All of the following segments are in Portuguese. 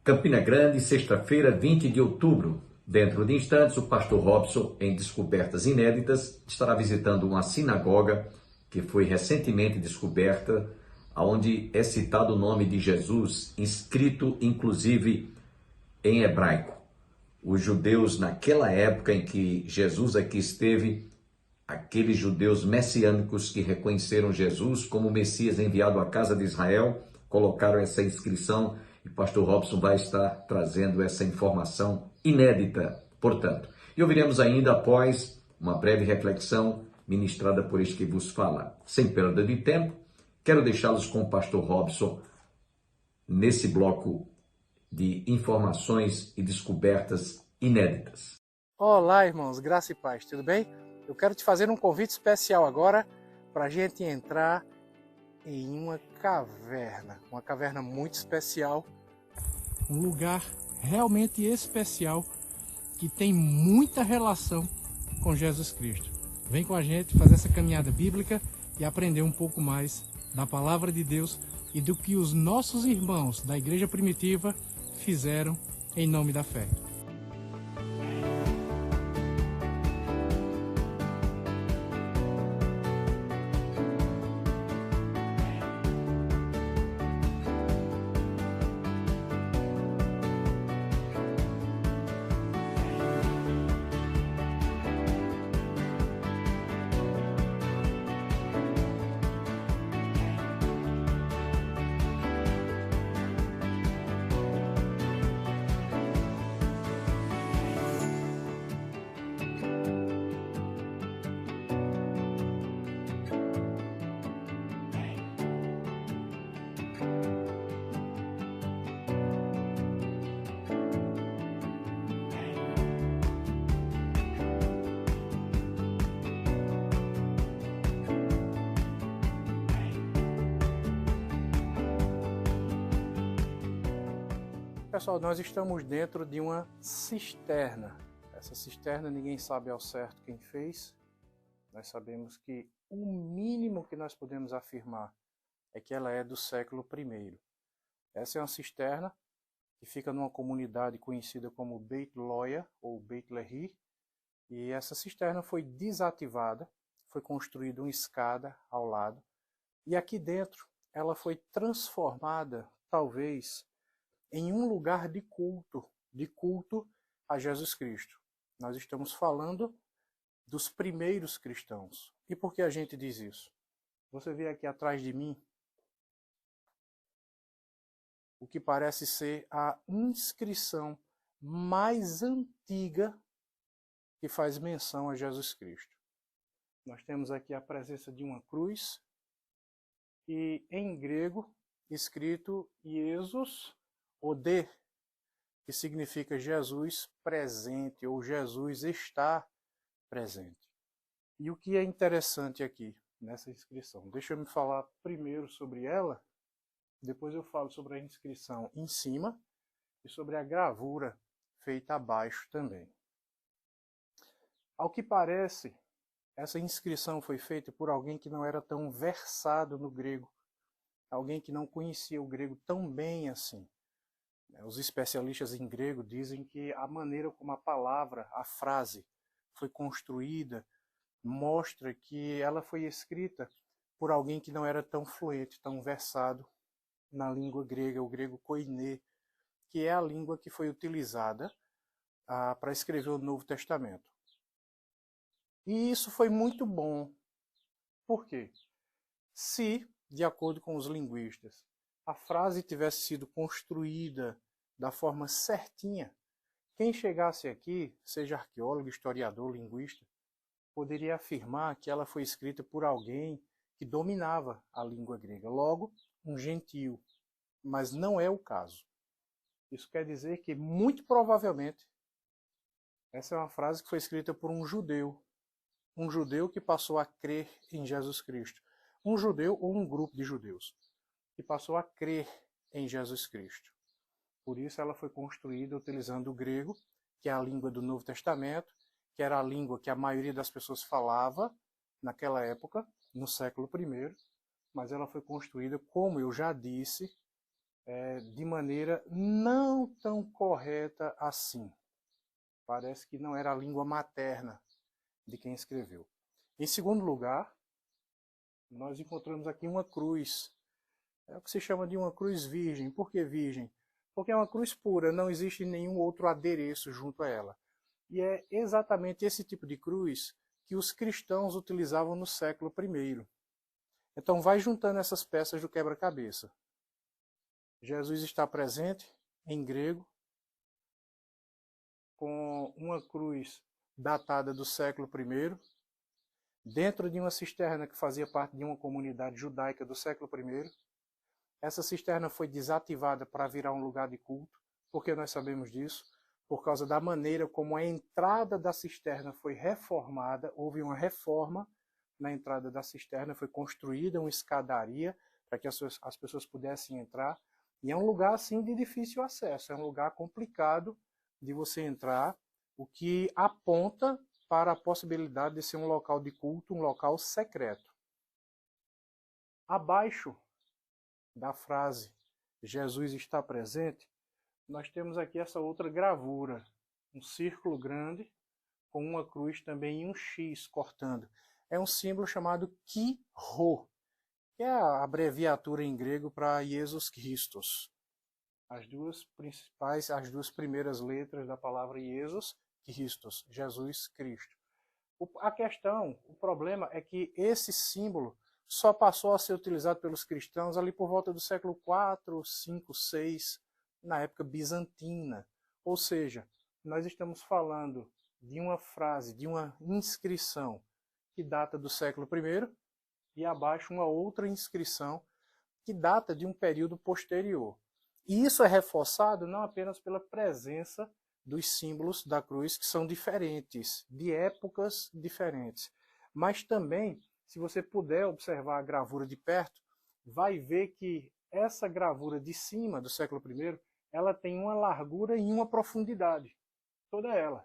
Campina Grande, sexta-feira, 20 de outubro. Dentro de instantes, o pastor Robson, em Descobertas Inéditas, estará visitando uma sinagoga que foi recentemente descoberta, onde é citado o nome de Jesus, inscrito inclusive em hebraico. Os judeus, naquela época em que Jesus aqui esteve, aqueles judeus messiânicos que reconheceram Jesus como Messias enviado à casa de Israel, colocaram essa inscrição e o pastor Robson vai estar trazendo essa informação inédita, portanto. E ouviremos ainda após uma breve reflexão ministrada por este que vos fala. Sem perda de tempo, quero deixá-los com o pastor Robson nesse bloco de informações e descobertas inéditas. Olá, irmãos, graça e paz, tudo bem? Eu quero te fazer um convite especial agora para a gente entrar em uma caverna muito especial, um lugar realmente especial que tem muita relação com Jesus Cristo. Vem com a gente fazer essa caminhada bíblica e aprender um pouco mais da palavra de Deus e do que os nossos irmãos da igreja primitiva fizeram em nome da fé. Pessoal, nós estamos dentro de uma cisterna. Essa cisterna ninguém sabe ao certo quem fez. Nós sabemos que o mínimo que nós podemos afirmar é que ela é do século I. Essa é uma cisterna que fica numa comunidade conhecida como Beit Loia ou Beit Lehi. E essa cisterna foi desativada, foi construída uma escada ao lado. E aqui dentro ela foi transformada, talvez, em um lugar de culto a Jesus Cristo. Nós estamos falando dos primeiros cristãos. E por que a gente diz isso? Você vê aqui atrás de mim o que parece ser a inscrição mais antiga que faz menção a Jesus Cristo. Nós temos aqui a presença de uma cruz e em grego escrito Iesus Ode, que significa Jesus presente, ou Jesus está presente. E o que é interessante aqui, nessa inscrição? Deixa eu me falar primeiro sobre ela, depois eu falo sobre a inscrição em cima e sobre a gravura feita abaixo também. Ao que parece, essa inscrição foi feita por alguém que não era tão versado no grego, alguém que não conhecia o grego tão bem assim. Os especialistas em grego dizem que a maneira como a palavra, a frase, foi construída mostra que ela foi escrita por alguém que não era tão fluente, tão versado na língua grega, o grego koiné, que é a língua que foi utilizada para escrever o Novo Testamento. E isso foi muito bom. Por quê? Se, de acordo com os linguistas, a frase tivesse sido construída da forma certinha, quem chegasse aqui, seja arqueólogo, historiador, linguista, poderia afirmar que ela foi escrita por alguém que dominava a língua grega, logo, um gentio. Mas não é o caso. Isso quer dizer que, muito provavelmente, essa é uma frase que foi escrita por um judeu que passou a crer em Jesus Cristo. Um judeu ou um grupo de judeus que passou a crer em Jesus Cristo. Por isso ela foi construída utilizando o grego, que é a língua do Novo Testamento, que era a língua que a maioria das pessoas falava naquela época, no século I, mas ela foi construída, como eu já disse, de maneira não tão correta assim. Parece que não era a língua materna de quem escreveu. Em segundo lugar, nós encontramos aqui uma cruz. É o que se chama de uma cruz virgem. Por que virgem? Porque é uma cruz pura, não existe nenhum outro adereço junto a ela. E é exatamente esse tipo de cruz que os cristãos utilizavam no século I. Então vai juntando essas peças do quebra-cabeça. Jesus está presente em grego, com uma cruz datada do século I, dentro de uma cisterna que fazia parte de uma comunidade judaica do século I. Essa cisterna foi desativada para virar um lugar de culto. Por que nós sabemos disso? Por causa da maneira como a entrada da cisterna foi reformada. Houve uma reforma na entrada da cisterna, foi construída uma escadaria para que as pessoas pudessem entrar. E é um lugar assim de difícil acesso, é um lugar complicado de você entrar, o que aponta para a possibilidade de ser um local de culto, um local secreto. Abaixo da frase Jesus está presente, nós temos aqui essa outra gravura, um círculo grande com uma cruz também e um X cortando. É um símbolo chamado Chi-Rho, que é a abreviatura em grego para Jesus Christos. As duas primeiras letras da palavra Jesus Christos, Jesus Cristo. A questão, o problema é que esse símbolo só passou a ser utilizado pelos cristãos ali por volta do século IV, V, VI, na época bizantina. Ou seja, nós estamos falando de uma frase, de uma inscrição que data do século I e abaixo uma outra inscrição que data de um período posterior. E isso é reforçado não apenas pela presença dos símbolos da cruz, que são diferentes, de épocas diferentes, mas também, se você puder observar a gravura de perto, vai ver que essa gravura de cima do século I, ela tem uma largura e uma profundidade, toda ela.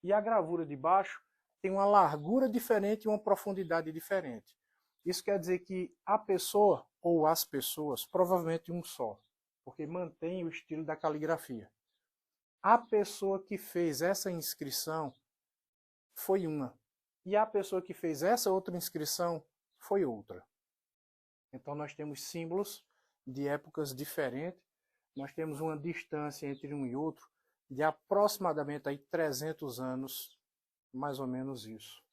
E a gravura de baixo tem uma largura diferente e uma profundidade diferente. Isso quer dizer que a pessoa, ou as pessoas, provavelmente um só, porque mantém o estilo da caligrafia. A pessoa que fez essa inscrição foi uma, e a pessoa que fez essa outra inscrição foi outra. Então nós temos símbolos de épocas diferentes, nós temos uma distância entre um e outro de aproximadamente aí 300 anos, mais ou menos isso.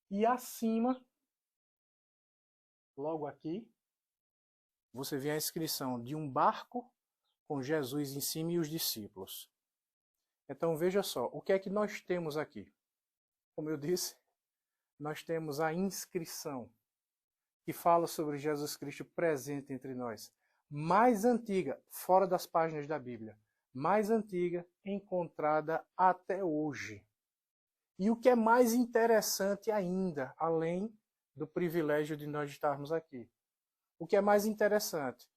E acima, logo aqui, você vê a inscrição de um barco com Jesus em cima e os discípulos. Então veja só, o que é que nós temos aqui? Como eu disse, nós temos a inscrição que fala sobre Jesus Cristo presente entre nós. Mais antiga, fora das páginas da Bíblia, mais antiga, encontrada até hoje. E o que é mais interessante ainda, além do privilégio de nós estarmos aqui, o que é mais interessante,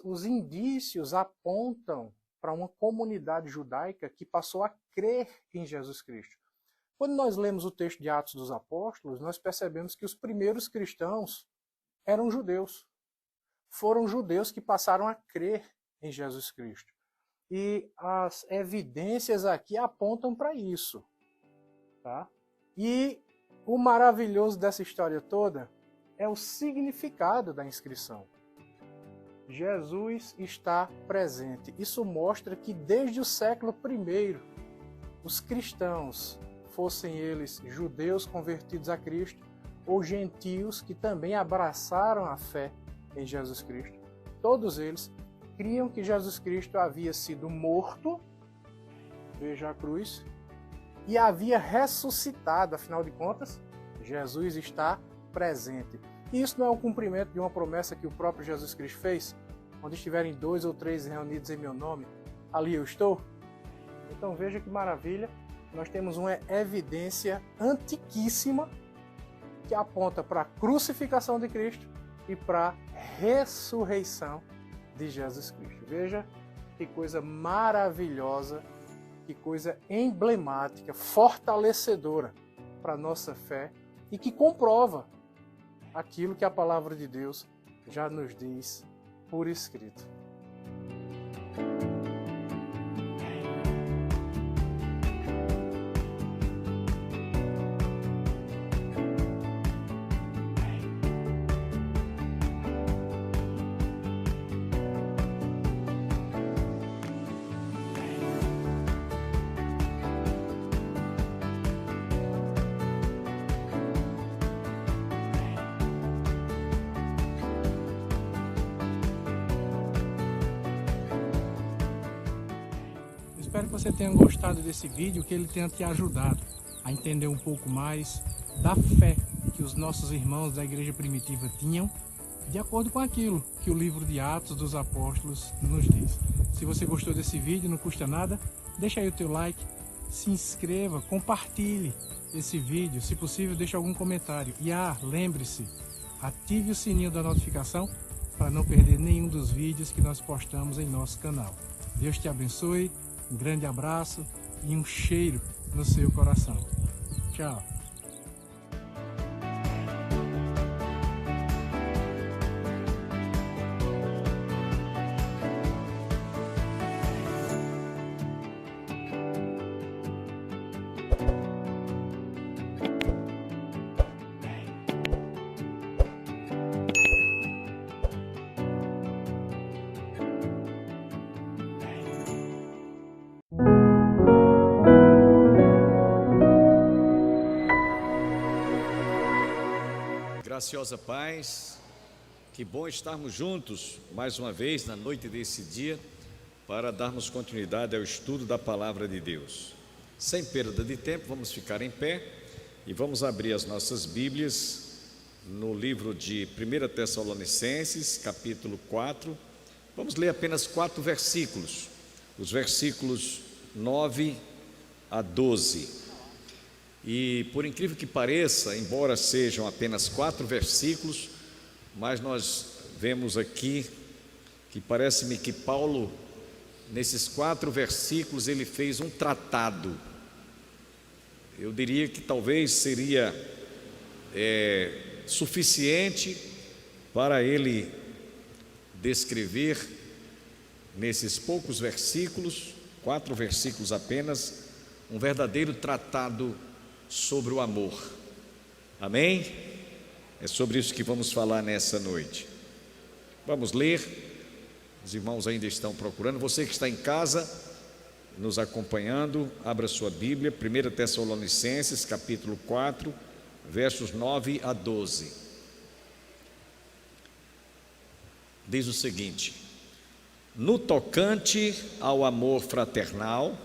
os indícios apontam para uma comunidade judaica que passou a crer em Jesus Cristo. Quando nós lemos o texto de Atos dos Apóstolos, nós percebemos que os primeiros cristãos eram judeus. Foram judeus que passaram a crer em Jesus Cristo. E as evidências aqui apontam para isso. Tá? E o maravilhoso dessa história toda é o significado da inscrição. Jesus está presente. Isso mostra que desde o século I, os cristãos, fossem eles judeus convertidos a Cristo ou gentios que também abraçaram a fé em Jesus Cristo, todos eles criam que Jesus Cristo havia sido morto, veja a cruz, e havia ressuscitado. Afinal de contas, Jesus está presente. E isso não é o cumprimento de uma promessa que o próprio Jesus Cristo fez? Onde estiverem 2 ou 3 reunidos em meu nome, ali eu estou? Então veja que maravilha, nós temos uma evidência antiquíssima que aponta para a crucificação de Cristo e para a ressurreição de Jesus Cristo. Veja que coisa maravilhosa, que coisa emblemática, fortalecedora para a nossa fé e que comprova aquilo que a palavra de Deus já nos diz por escrito. Espero que você tenha gostado desse vídeo, que ele tenha te ajudado a entender um pouco mais da fé que os nossos irmãos da igreja primitiva tinham, de acordo com aquilo que o livro de Atos dos Apóstolos nos diz. Se você gostou desse vídeo, não custa nada, deixa aí o teu like, se inscreva, compartilhe esse vídeo, se possível deixe algum comentário. E lembre-se, ative o sininho da notificação para não perder nenhum dos vídeos que nós postamos em nosso canal. Deus te abençoe. Um grande abraço e um cheiro no seu coração. Tchau. Graciosa paz, que bom estarmos juntos mais uma vez na noite desse dia para darmos continuidade ao estudo da Palavra de Deus. Sem perda de tempo, vamos ficar em pé e vamos abrir as nossas Bíblias no livro de 1 Tessalonicenses, capítulo 4. Vamos ler apenas 4 versículos, os versículos 9 a 12. E por incrível que pareça, embora sejam apenas 4 versículos, mas nós vemos aqui que parece-me que Paulo, nesses 4 versículos, ele fez um tratado. Eu diria que talvez seria suficiente para ele descrever nesses poucos versículos, 4 versículos apenas, um verdadeiro tratado sobre o amor. Amém? É sobre isso que vamos falar nessa noite. Vamos ler. Os irmãos ainda estão procurando. Você que está em casa nos acompanhando, abra sua Bíblia, 1 Tessalonicenses, capítulo 4, versos 9 a 12. Diz o seguinte: no tocante ao amor fraternal,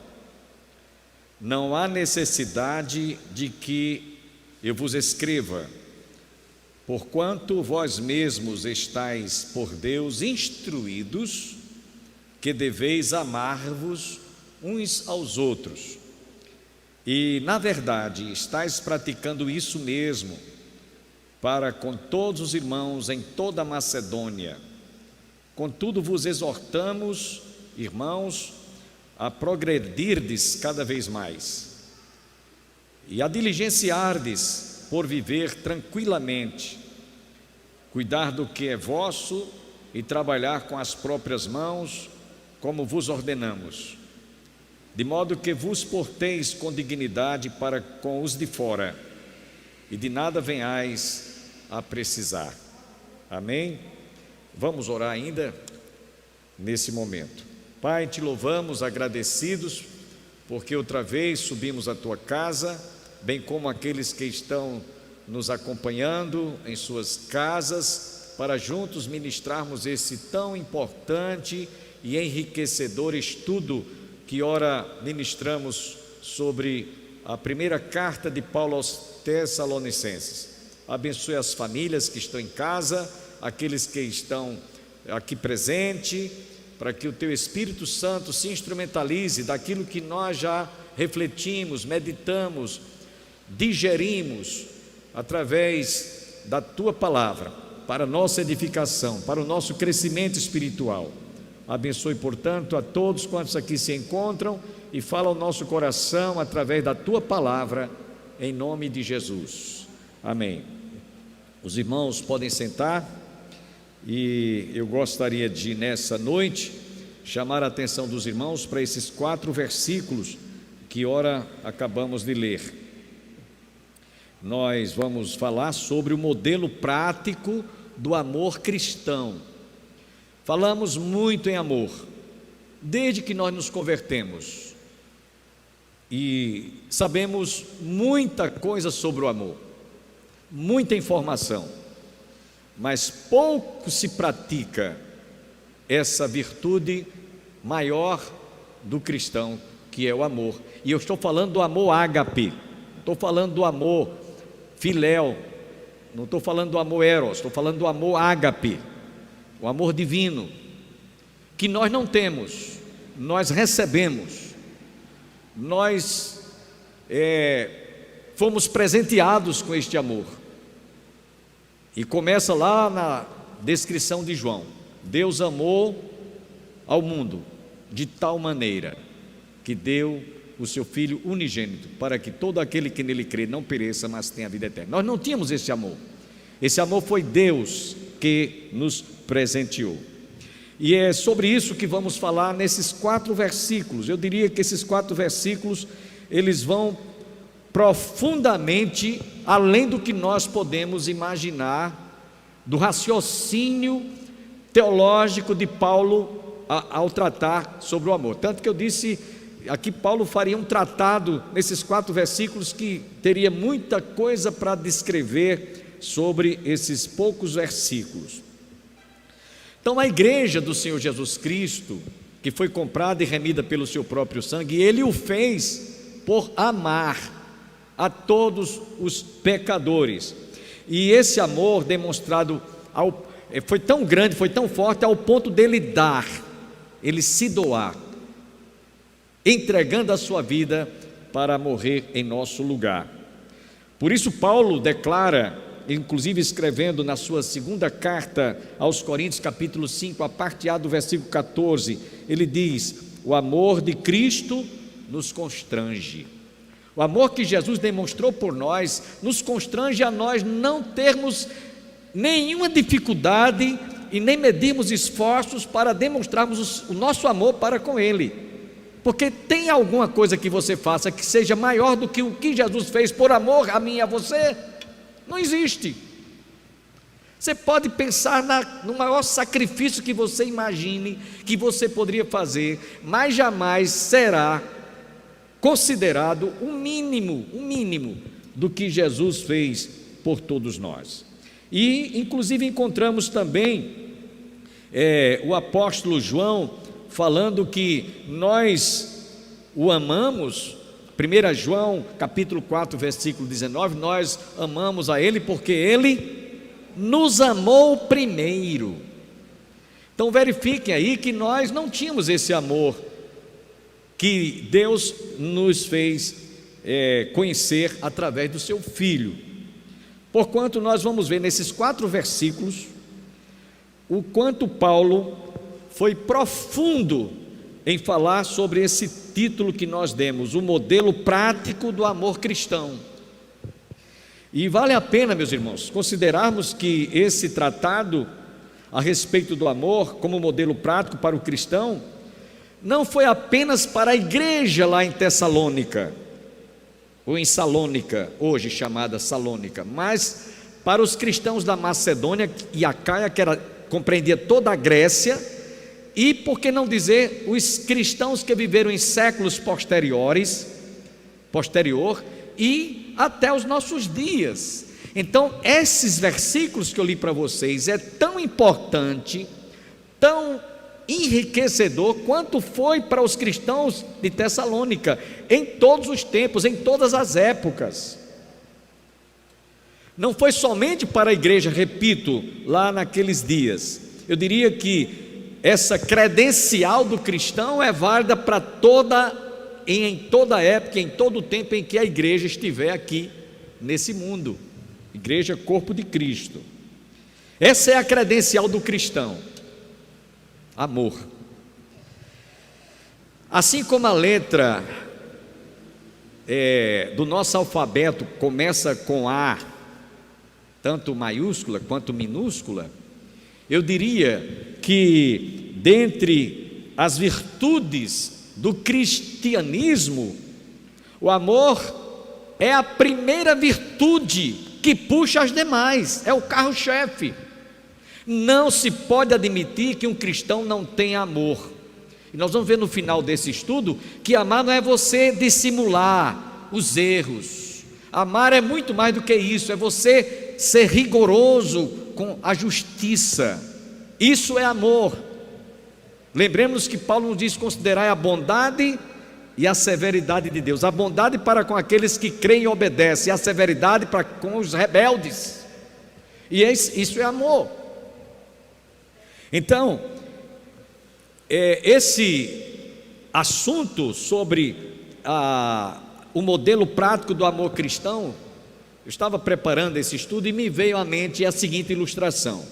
não há necessidade de que eu vos escreva, porquanto vós mesmos estáis por Deus instruídos que deveis amar-vos uns aos outros. E, na verdade, estáis praticando isso mesmo para com todos os irmãos em toda a Macedônia. Contudo, vos exortamos, irmãos, a progredirdes cada vez mais e a diligenciardes por viver tranquilamente, cuidar do que é vosso e trabalhar com as próprias mãos, como vos ordenamos, de modo que vos porteis com dignidade para com os de fora e de nada venhais a precisar. Amém? Vamos orar ainda nesse momento. Pai, te louvamos, agradecidos, porque outra vez subimos à tua casa, bem como aqueles que estão nos acompanhando em suas casas, para juntos ministrarmos esse tão importante e enriquecedor estudo que ora ministramos sobre a primeira carta de Paulo aos Tessalonicenses. Abençoe as famílias que estão em casa, aqueles que estão aqui presentes, para que o Teu Espírito Santo se instrumentalize daquilo que nós já refletimos, meditamos, digerimos, através da Tua Palavra, para a nossa edificação, para o nosso crescimento espiritual. Abençoe, portanto, a todos quantos aqui se encontram e fala ao nosso coração através da Tua Palavra, em nome de Jesus. Amém. Os irmãos podem sentar. E eu gostaria de, nessa noite, chamar a atenção dos irmãos para esses 4 versículos que ora acabamos de ler. Nós vamos falar sobre o modelo prático do amor cristão. Falamos muito em amor, desde que nós nos convertemos, e sabemos muita coisa sobre o amor, muita informação, mas pouco se pratica essa virtude maior do cristão, que é o amor. E eu estou falando do amor ágape, estou falando do amor filéu, não estou falando do amor eros, estou falando do amor ágape, o amor divino, que nós não temos, nós recebemos, nós fomos presenteados com este amor. E começa lá na descrição de João: Deus amou ao mundo de tal maneira que deu o seu Filho unigênito, para que todo aquele que nele crê não pereça, mas tenha vida eterna. Nós não tínhamos esse amor. Esse amor foi Deus que nos presenteou. E é sobre isso que vamos falar nesses 4 versículos. Eu diria que esses 4 versículos, eles vão profundamente além do que nós podemos imaginar, do raciocínio teológico de Paulo ao tratar sobre o amor. Tanto que eu disse aqui, Paulo faria um tratado nesses 4 versículos que teria muita coisa para descrever sobre esses poucos versículos. Então, a igreja do Senhor Jesus Cristo, que foi comprada e remida pelo seu próprio sangue, ele o fez por amar a todos os pecadores. E esse amor demonstrado foi tão grande, foi tão forte, ao ponto dele dar, ele se doar, entregando a sua vida para morrer em nosso lugar. Por isso Paulo declara, inclusive escrevendo na sua segunda carta aos Coríntios, capítulo 5, a parte A do versículo 14, ele diz: o amor de Cristo nos constrange. O amor que Jesus demonstrou por nós nos constrange a nós não termos nenhuma dificuldade e nem medirmos esforços para demonstrarmos o nosso amor para com Ele. Porque tem alguma coisa que você faça que seja maior do que o que Jesus fez por amor a mim e a você? Não existe. Você pode pensar no maior sacrifício que você imagine que você poderia fazer, mas jamais será considerado o mínimo do que Jesus fez por todos nós. E inclusive encontramos também o apóstolo João falando que nós o amamos. 1 João capítulo 4 versículo 19, nós amamos a Ele porque Ele nos amou primeiro. Então verifiquem aí que nós não tínhamos esse amor que Deus nos fez conhecer através do seu Filho. Porquanto nós vamos ver nesses 4 versículos o quanto Paulo foi profundo em falar sobre esse título que nós demos, o modelo prático do amor cristão. E vale a pena, meus irmãos, considerarmos que esse tratado a respeito do amor como modelo prático para o cristão não foi apenas para a igreja lá em Tessalônica, ou em Salônica, hoje chamada Salônica, mas para os cristãos da Macedônia e Acaia, que compreendia toda a Grécia, e por que não dizer os cristãos que viveram em séculos posterior e até os nossos dias. Então esses versículos que eu li para vocês é tão importante, tão enriquecedor quanto foi para os cristãos de Tessalônica, em todos os tempos, em todas as épocas. Não foi somente para a igreja, repito, lá naqueles dias. Eu diria que essa credencial do cristão é válida para em toda época, em todo o tempo em que a igreja estiver aqui nesse mundo. Igreja, corpo de Cristo. Essa é a credencial do cristão: amor. Assim como a letra do nosso alfabeto começa com A, tanto maiúscula quanto minúscula, eu diria que dentre as virtudes do cristianismo, o amor é a primeira virtude que puxa as demais, é o carro-chefe. Não se pode admitir que um cristão não tenha amor. E nós vamos ver no final desse estudo que amar não é você dissimular os erros. Amar é muito mais do que isso, é você ser rigoroso com a justiça. Isso é amor. Lembremos que Paulo nos diz: considerai a bondade e a severidade de Deus. A bondade para com aqueles que creem e obedecem, e a severidade para com os rebeldes. E isso é amor. Então, esse assunto sobre o modelo prático do amor cristão, eu estava preparando esse estudo e me veio à mente a seguinte ilustração: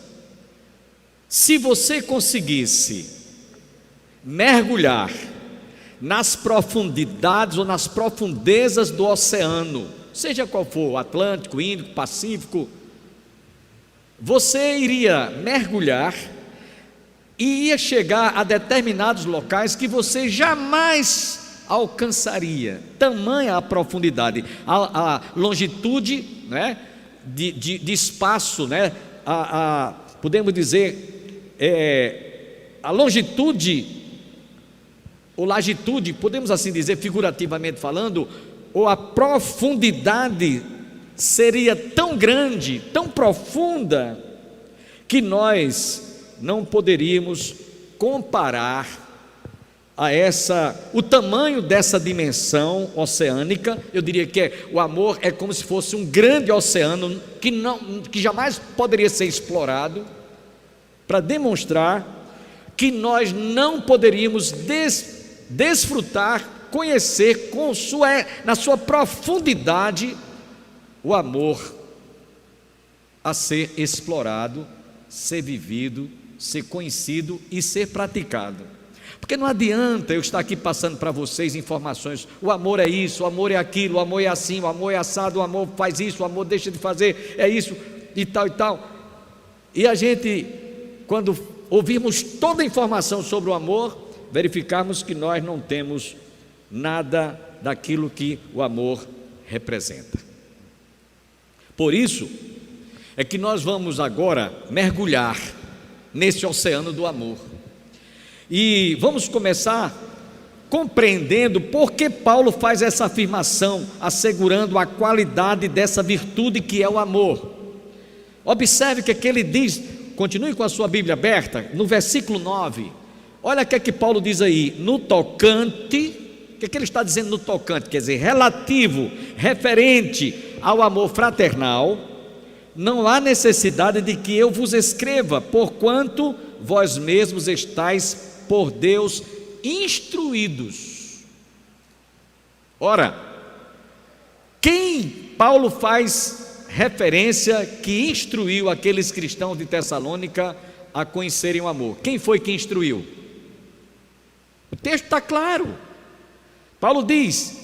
se você conseguisse mergulhar nas profundidades ou nas profundezas do oceano, seja qual for, Atlântico, Índico, Pacífico, você iria mergulhar e ia chegar a determinados locais que você jamais alcançaria. Tamanha a profundidade, a longitude, né, de espaço, né, podemos dizer, a longitude ou latitude, podemos assim dizer, figurativamente falando, ou a profundidade seria tão grande, tão profunda, que nós não poderíamos comparar o tamanho dessa dimensão oceânica. Eu diria que o amor é como se fosse um grande oceano que jamais poderia ser explorado, para demonstrar que nós não poderíamos desfrutar, conhecer na sua profundidade o amor a ser explorado, ser vivido, ser conhecido e ser praticado. Porque não adianta eu estar aqui passando para vocês informações: o amor é isso, o amor é aquilo, o amor é assim, o amor é assado, o amor faz isso, o amor deixa de fazer, é isso e tal e tal. E a gente, quando ouvirmos toda a informação sobre o amor, verificarmos que nós não temos nada daquilo que o amor representa. Por isso é que nós vamos agora mergulhar nesse oceano do amor, e vamos começar compreendendo por que Paulo faz essa afirmação, assegurando a qualidade dessa virtude que é o amor. Observe que ele diz, continue com a sua Bíblia aberta, no versículo 9, olha o que é que Paulo diz aí: no tocante. O que é que ele está dizendo no tocante? Quer dizer, relativo, referente ao amor fraternal, não há necessidade de que eu vos escreva, porquanto vós mesmos estáis por Deus instruídos. Ora, quem Paulo faz referência que instruiu aqueles cristãos de Tessalônica a conhecerem o amor? Quem foi que instruiu? O texto está claro. Paulo diz: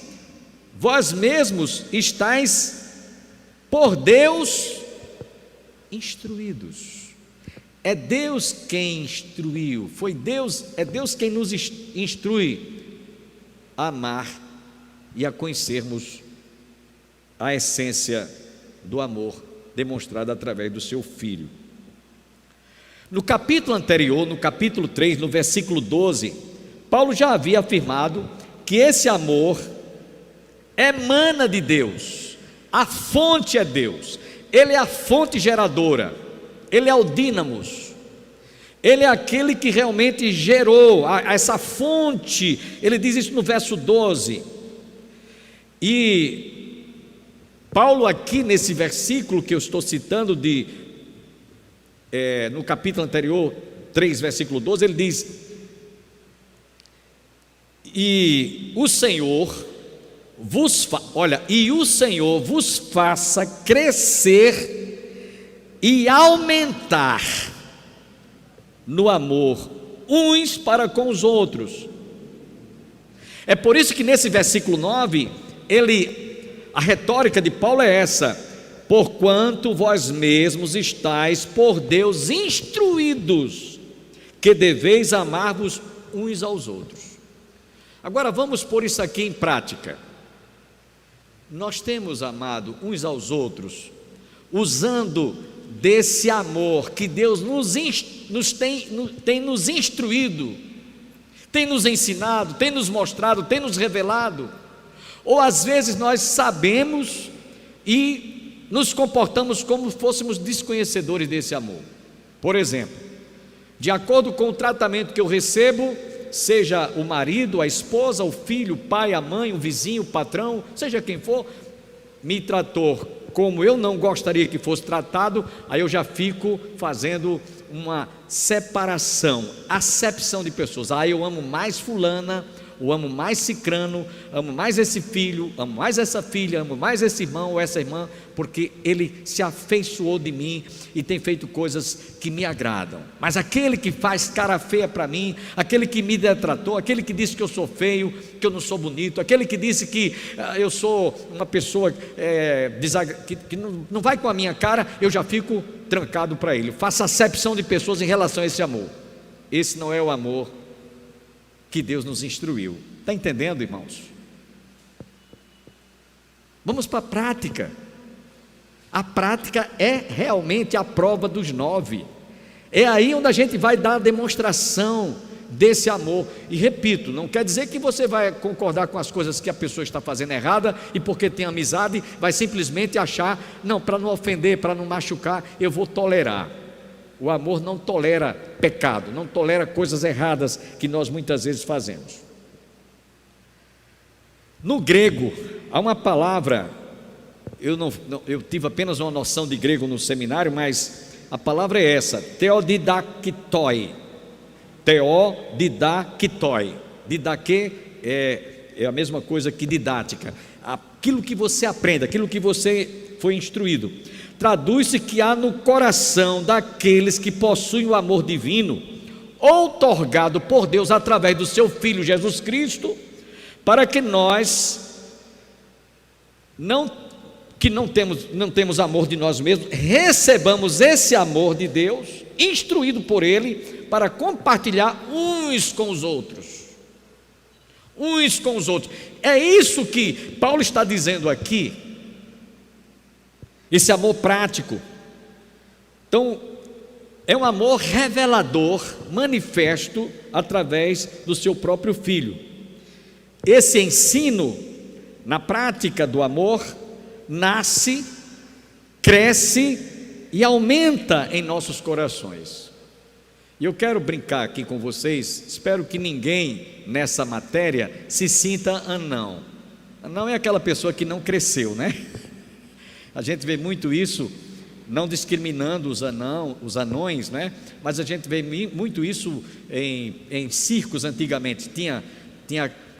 vós mesmos estáis por Deus instruídos. É Deus quem instruiu, é Deus quem nos instrui a amar e a conhecermos a essência do amor demonstrada através do seu Filho. No capítulo anterior, no capítulo 3, no versículo 12, Paulo já havia afirmado que esse amor emana de Deus, a fonte é Deus, Ele é a fonte geradora, Ele é o dínamos, Ele é aquele que realmente gerou essa fonte. Ele diz isso no verso 12, e Paulo aqui nesse versículo que eu estou citando no capítulo anterior, 3, versículo 12, ele diz: e o Senhor vos faça crescer e aumentar no amor uns para com os outros. É por isso que nesse versículo 9, a retórica de Paulo é essa: porquanto vós mesmos estáis por Deus instruídos, que deveis amar-vos uns aos outros. Agora vamos pôr isso aqui em prática. Nós temos amado uns aos outros, usando desse amor que Deus tem nos instruído, tem nos ensinado, tem nos mostrado, tem nos revelado, ou às vezes nós sabemos e nos comportamos como fôssemos desconhecedores desse amor. Por exemplo, de acordo com o tratamento que eu recebo, seja o marido, a esposa, o filho, o pai, a mãe, o vizinho, o patrão, seja quem for, me tratou como eu não gostaria que fosse tratado, aí eu já fico fazendo uma separação, acepção de pessoas. Eu amo mais fulana, eu amo mais cicrano, amo mais esse filho, amo mais essa filha, amo mais esse irmão ou essa irmã, porque ele se afeiçoou de mim e tem feito coisas que me agradam. Mas aquele que faz cara feia para mim, aquele que me detratou, aquele que disse que eu sou feio, que eu não sou bonito, aquele que disse que eu sou uma pessoa que não vai com a minha cara, eu já fico trancado para ele. Faço acepção de pessoas em relação a esse amor. Esse não é o amor que Deus nos instruiu. Está entendendo, irmãos? Vamos para a prática. A prática é realmente a prova dos 9. É aí onde a gente vai dar a demonstração desse amor. E repito, não quer dizer que você vai concordar com as coisas que a pessoa está fazendo errada e porque tem amizade, vai simplesmente achar, não, para não ofender, para não machucar, eu vou tolerar. O amor não tolera pecado, não tolera coisas erradas que nós muitas vezes fazemos. No grego, há uma palavra, eu tive apenas uma noção de grego no seminário, mas a palavra é essa, theodidaktoi. Theodidaktoi. Didaque é a mesma coisa que didática. Aquilo que você aprende, aquilo que você foi instruído. Traduz-se que há no coração daqueles que possuem o amor divino, outorgado por Deus através do seu Filho Jesus Cristo, para que nós, não temos amor de nós mesmos, recebamos esse amor de Deus, instruído por Ele, para compartilhar uns com os outros. Uns com os outros. É isso que Paulo está dizendo aqui. Esse amor prático. Então, é um amor revelador, manifesto através do seu próprio Filho. Esse ensino, na prática do amor, nasce, cresce e aumenta em nossos corações. E eu quero brincar aqui com vocês, espero que ninguém nessa matéria se sinta anão. Anão é aquela pessoa que não cresceu, né? A gente vê muito isso, não discriminando os anões, né? Mas a gente vê muito isso em circos antigamente. Tinha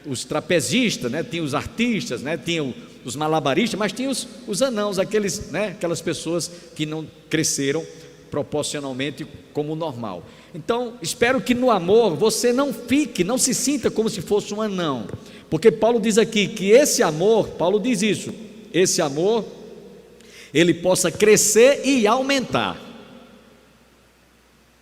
os trapezistas, né? Tinha os artistas, né? Tinha os malabaristas, mas tinha os anãos, aquelas pessoas que não cresceram proporcionalmente como normal. Então, espero que no amor você não se sinta como se fosse um anão, porque Paulo diz aqui que esse amor, Paulo diz isso, esse amor, ele possa crescer e aumentar.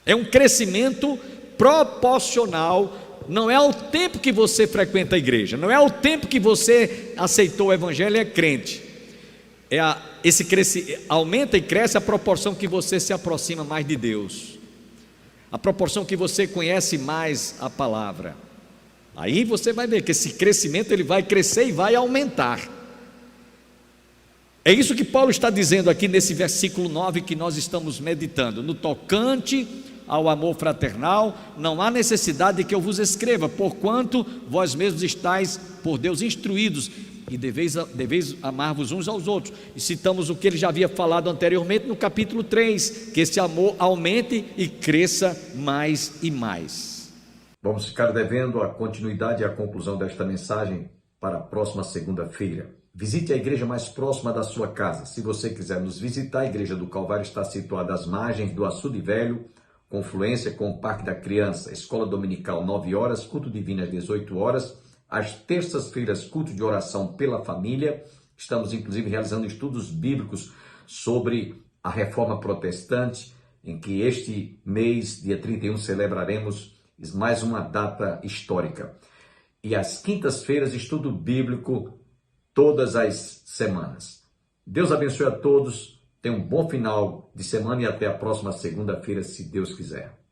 É um crescimento proporcional, não é ao tempo que você frequenta a igreja, não é ao tempo que você aceitou o evangelho e é crente. Aumenta e cresce a proporção que você se aproxima mais de Deus, a proporção que você conhece mais a palavra. Aí você vai ver que esse crescimento ele vai crescer e vai aumentar. É isso que Paulo está dizendo aqui nesse versículo 9 que nós estamos meditando. No tocante ao amor fraternal, não há necessidade de que eu vos escreva, porquanto vós mesmos estáis por Deus instruídos e deveis amar-vos uns aos outros. E citamos o que ele já havia falado anteriormente no capítulo 3, que esse amor aumente e cresça mais e mais. Vamos ficar devendo a continuidade e a conclusão desta mensagem para a próxima segunda-feira. Visite a igreja mais próxima da sua casa. Se você quiser nos visitar, a Igreja do Calvário está situada às margens do Açude Velho, confluência com o Parque da Criança. Escola Dominical 9 horas, culto divino às 18 horas. Às terças-feiras, culto de oração pela família. Estamos, inclusive, realizando estudos bíblicos sobre a Reforma Protestante, em que este mês, dia 31, celebraremos mais uma data histórica. E às quintas-feiras, estudo bíblico todas as semanas. Deus abençoe a todos, tenha um bom final de semana e até a próxima segunda-feira, se Deus quiser.